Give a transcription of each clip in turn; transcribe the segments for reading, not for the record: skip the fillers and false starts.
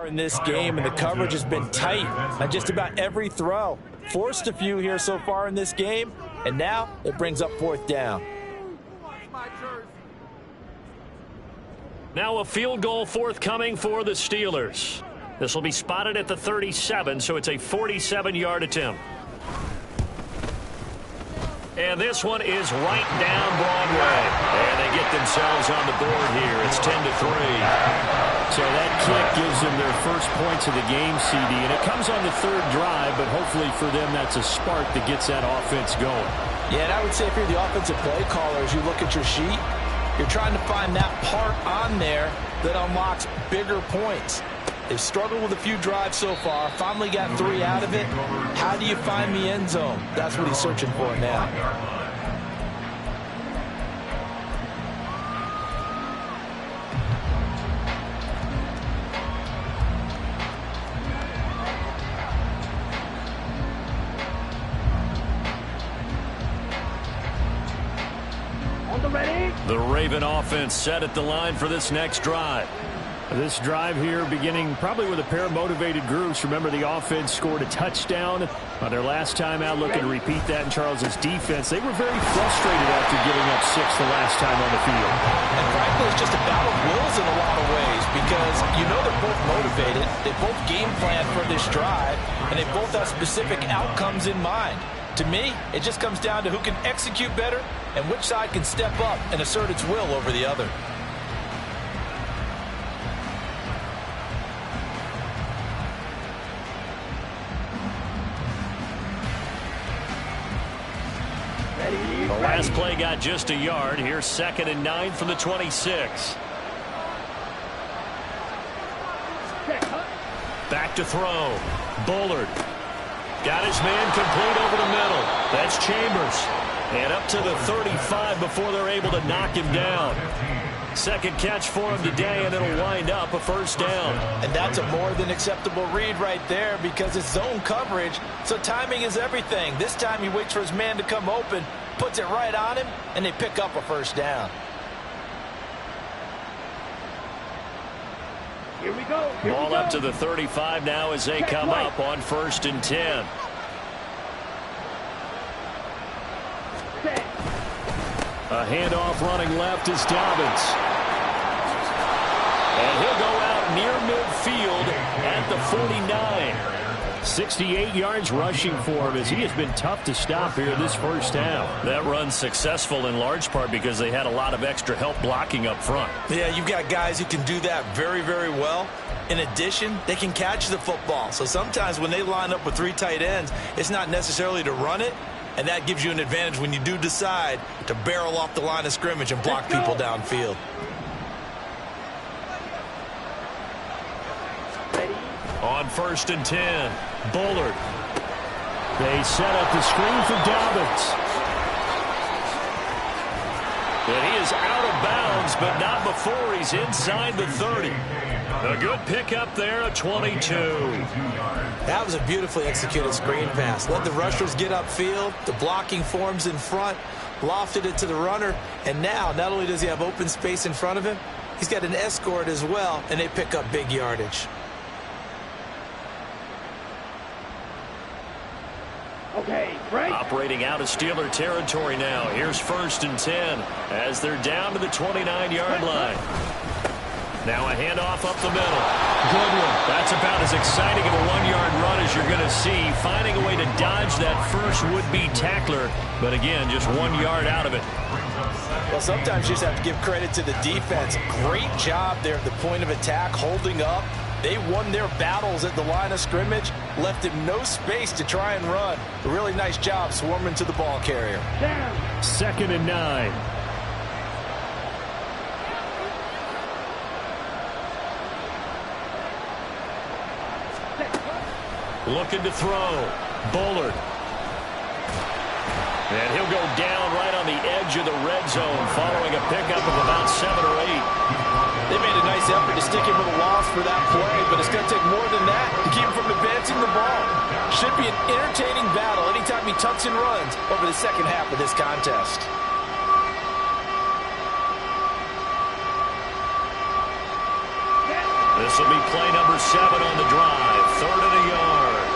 In this game, and the coverage has been tight on just about every throw. Forced a few here so far in this game, and now it brings up 4th down. Now a field goal forthcoming for the Steelers. This will be spotted at the 37, so it's a 47-yard attempt. And this one is right down Broadway. And they get themselves on the board here. It's 10-3. So that kick gives them their first points of the game, CD. And it comes on the 3rd drive, but hopefully for them that's a spark that gets that offense going. Yeah, and I would say if you're the offensive play caller, as you look at your sheet, you're trying to find that part on there that unlocks bigger points. They've struggled with a few drives so far, finally got 3 out of it. How do you find the end zone? That's what he's searching for now. The Raven offense set at the line for this next drive. This drive here beginning probably with a pair of motivated groups. Remember, the offense scored a touchdown on their last time out, looking to repeat that in Charles's defense. They were very frustrated after giving up 6 the last time on the field. And frankly, it's just a battle of wills in a lot of ways because you know they're both motivated. They both game plan for this drive, and they both have specific outcomes in mind. To me, it just comes down to who can execute better and which side can step up and assert its will over the other. The last play got just a yard. Here's 2nd and 9 from the 26. Back to throw. Bullard. Got his man complete over the middle. That's Chambers. And up to the 35 before they're able to knock him down. 2nd catch for him today, and it'll wind up a 1st down. And that's a more than acceptable read right there because it's zone coverage, so timing is everything. This time he waits for his man to come open, puts it right on him, and they pick up a 1st down. Here we go. Ball up to the 35 now as they come up on 1st and 10. A handoff running left is Dobbins. And he'll go out near midfield at the 49. 68 yards rushing for him as he has been tough to stop here this 1st half. That run's successful in large part because they had a lot of extra help blocking up front. Yeah, you've got guys who can do that very, very well. In addition, they can catch the football. So sometimes when they line up with 3 tight ends, it's not necessarily to run it, and that gives you an advantage when you do decide to barrel off the line of scrimmage and block people downfield. On 1st and 10, Bullard. They set up the screen for Dobbins. And he is out of bounds, but not before he's inside the 30. A good pickup there, a 22. That was a beautifully executed screen pass. Let the rushers get upfield. The blocking forms in front. Lofted it to the runner. And now, not only does he have open space in front of him, he's got an escort as well, and they pick up big yardage. Okay, right. Operating out of Steeler territory now. Here's 1st and 10 as they're down to the 29-yard line. Now a handoff up the middle. Good one. That's about as exciting of a 1-yard run as you're going to see. Finding a way to dodge that first would-be tackler. But again, just 1 yard out of it. Well, sometimes you just have to give credit to the defense. Great job there at the point of attack, holding up. They won their battles at the line of scrimmage, left him no space to try and run. A really nice job swarming to the ball carrier. 2nd and 9. Looking to throw. Bullard. And he'll go down right on the edge of the red zone following a pickup of about 7 or 8. They made a nice effort to stick him with a loss for that play, but it's going to take more than that to keep him from advancing the ball. Should be an entertaining battle anytime he tucks and runs over the second half of this contest. The This will be play number 7 on the drive. 3rd and a yard.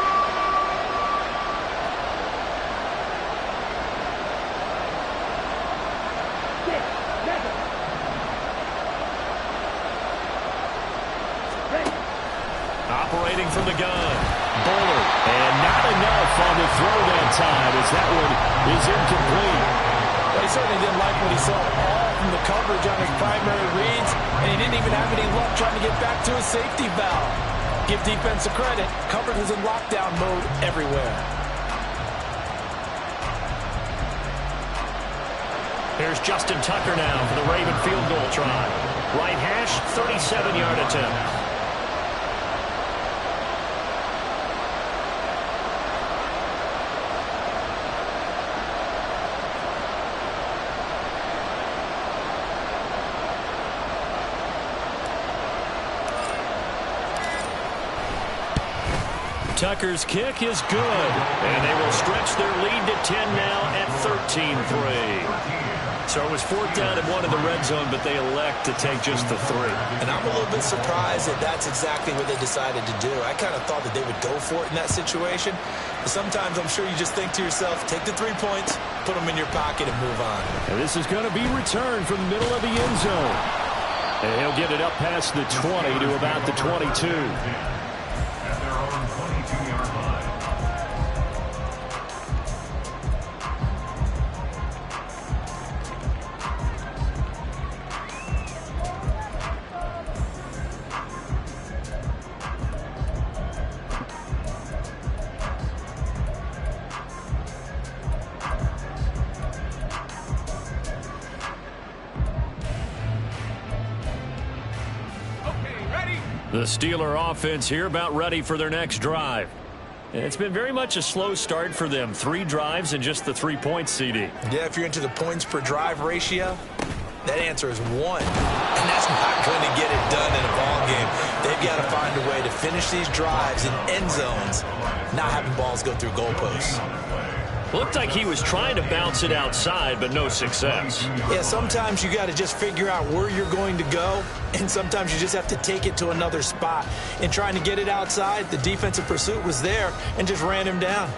Operating from the gun. Bowler. And not enough on the throw that time as that one is incomplete. Well, he certainly didn't like what he saw all from the coverage on his primary reads, and he didn't even have any luck trying to get back to his safety valve. Give defense a credit. Coverage was in lockdown mode everywhere. Here's Justin Tucker now for the Raven field goal try. Right hash, 37-yard attempt. Tucker's kick is good, and they will stretch their lead to 10 now at 13-3. So it was 4th down and 1 in the red zone, but they elect to take just the 3. And I'm a little bit surprised that that's exactly what they decided to do. I kind of thought that they would go for it in that situation. But sometimes I'm sure you just think to yourself, take the 3 points, put them in your pocket, and move on. And this is going to be returned from the middle of the end zone. And he'll get it up past the 20 to about the 22. The Steeler offense here about ready for their next drive. And it's been very much a slow start for them. 3 drives and just the 3 points, CD. Yeah, if you're into the points per drive ratio, that answer is 1. And that's not going to get it done in a ball game. They've got to find a way to finish these drives in end zones, not having balls go through goalposts. Looked like he was trying to bounce it outside, but no success. Yeah, sometimes you got to just figure out where you're going to go, and sometimes you just have to take it to another spot. In trying to get it outside, the defensive pursuit was there and just ran him down.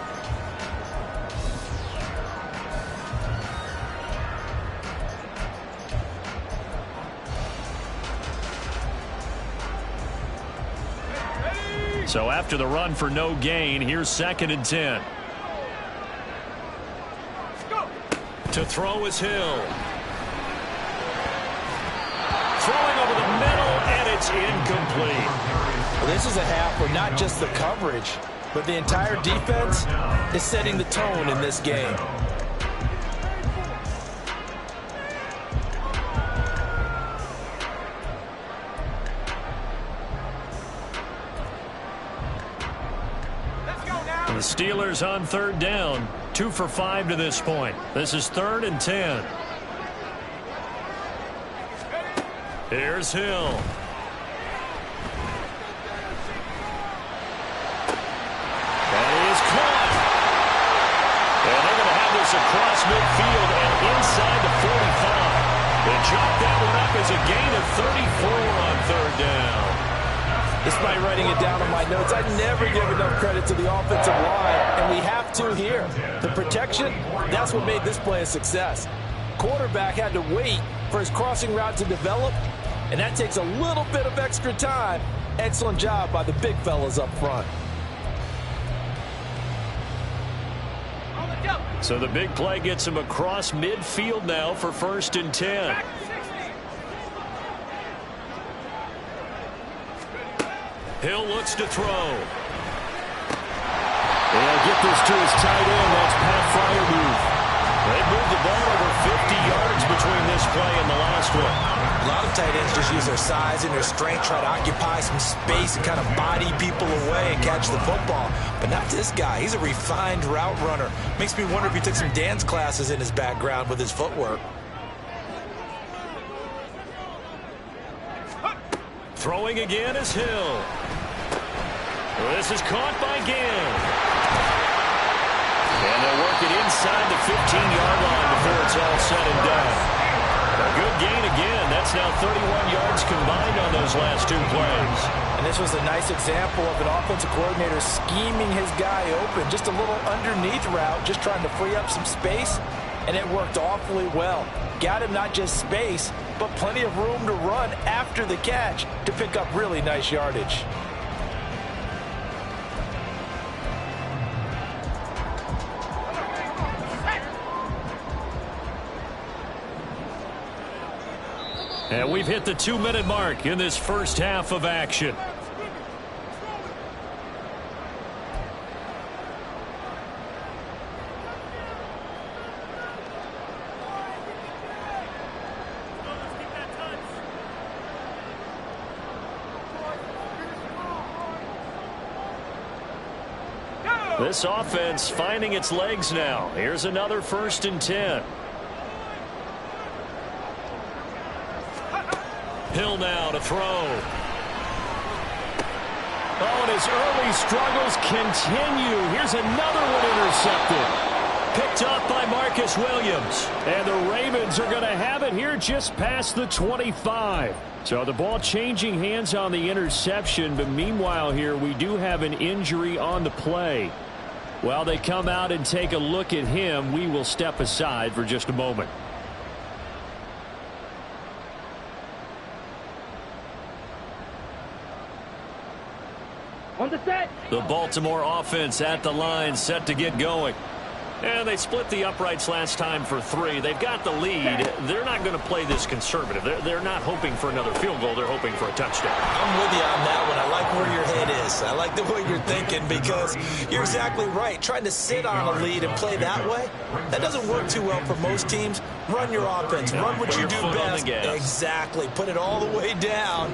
So after the run for no gain, here's 2nd and 10. To throw is Hill. Throwing over the middle, and it's incomplete. Well, this is a half where not just the coverage, but the entire defense is setting the tone in this game. The Steelers on 3rd down. 2 for 5 to this point. This is 3rd and 10. Here's Hill. And he is caught. And they're going to have this across midfield and inside the 45. They chop that one up as a gain of 34 on 3rd down. Despite writing it down on my notes, I never give enough credit to the offensive line, and we have to here. The protection, that's what made this play a success. Quarterback had to wait for his crossing route to develop, and that takes a little bit of extra time. Excellent job by the big fellas up front. So the big play gets him across midfield now for 1st and 10. Hill looks to throw. They'll get this to his tight end. That's Pat Fryer move. They moved the ball over 50 yards between this play and the last one. A lot of tight ends just use their size and their strength, try to occupy some space and kind of body people away and catch the football. But not this guy. He's a refined route runner. Makes me wonder if he took some dance classes in his background with his footwork. Throwing again is Hill. This is caught by Ginn. And they'll work it inside the 15-yard line before it's all said and done. A good gain again. That's now 31 yards combined on those last 2 plays. And this was a nice example of an offensive coordinator scheming his guy open. Just a little underneath route, just trying to free up some space, and it worked awfully well. Got him not just space, but plenty of room to run after the catch to pick up really nice yardage. And we've hit the 2-minute mark in this first half of action. This offense finding its legs now. Here's another 1st and 10. Hill now to throw. Oh, and his early struggles continue. Here's another one intercepted. Picked up by Marcus Williams. And the Ravens are going to have it here just past the 25. So the ball changing hands on the interception, but meanwhile here we do have an injury on the play. While they come out and take a look at him, we will step aside for just a moment. On the set. The Baltimore offense at the line, set to get going. And they split the uprights last time for 3. They've got the lead. They're not going to play this conservative. They're not hoping for another field goal. They're hoping for a touchdown. I'm with you on that one. I like where your head is. I like the way you're thinking because you're exactly right. Trying to sit on a lead and play that way, that doesn't work too well for most teams. Run your offense. Run what you do best. Exactly. Put it all the way down.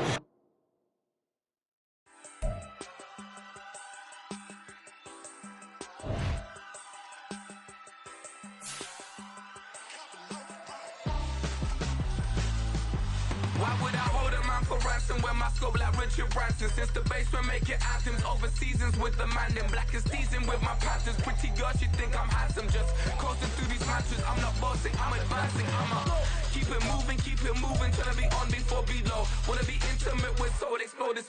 Why would I hold a man for ransom when my scope like Richard Branson? Since the basement making anthems over seasons with the man, then black is seasoned with my panthers. Pretty girl, she think I'm handsome, just coasting through these mantras. I'm not bossing, I'm advancing, keep it moving, trying to be on before below. Wanna be intimate with soul, explode this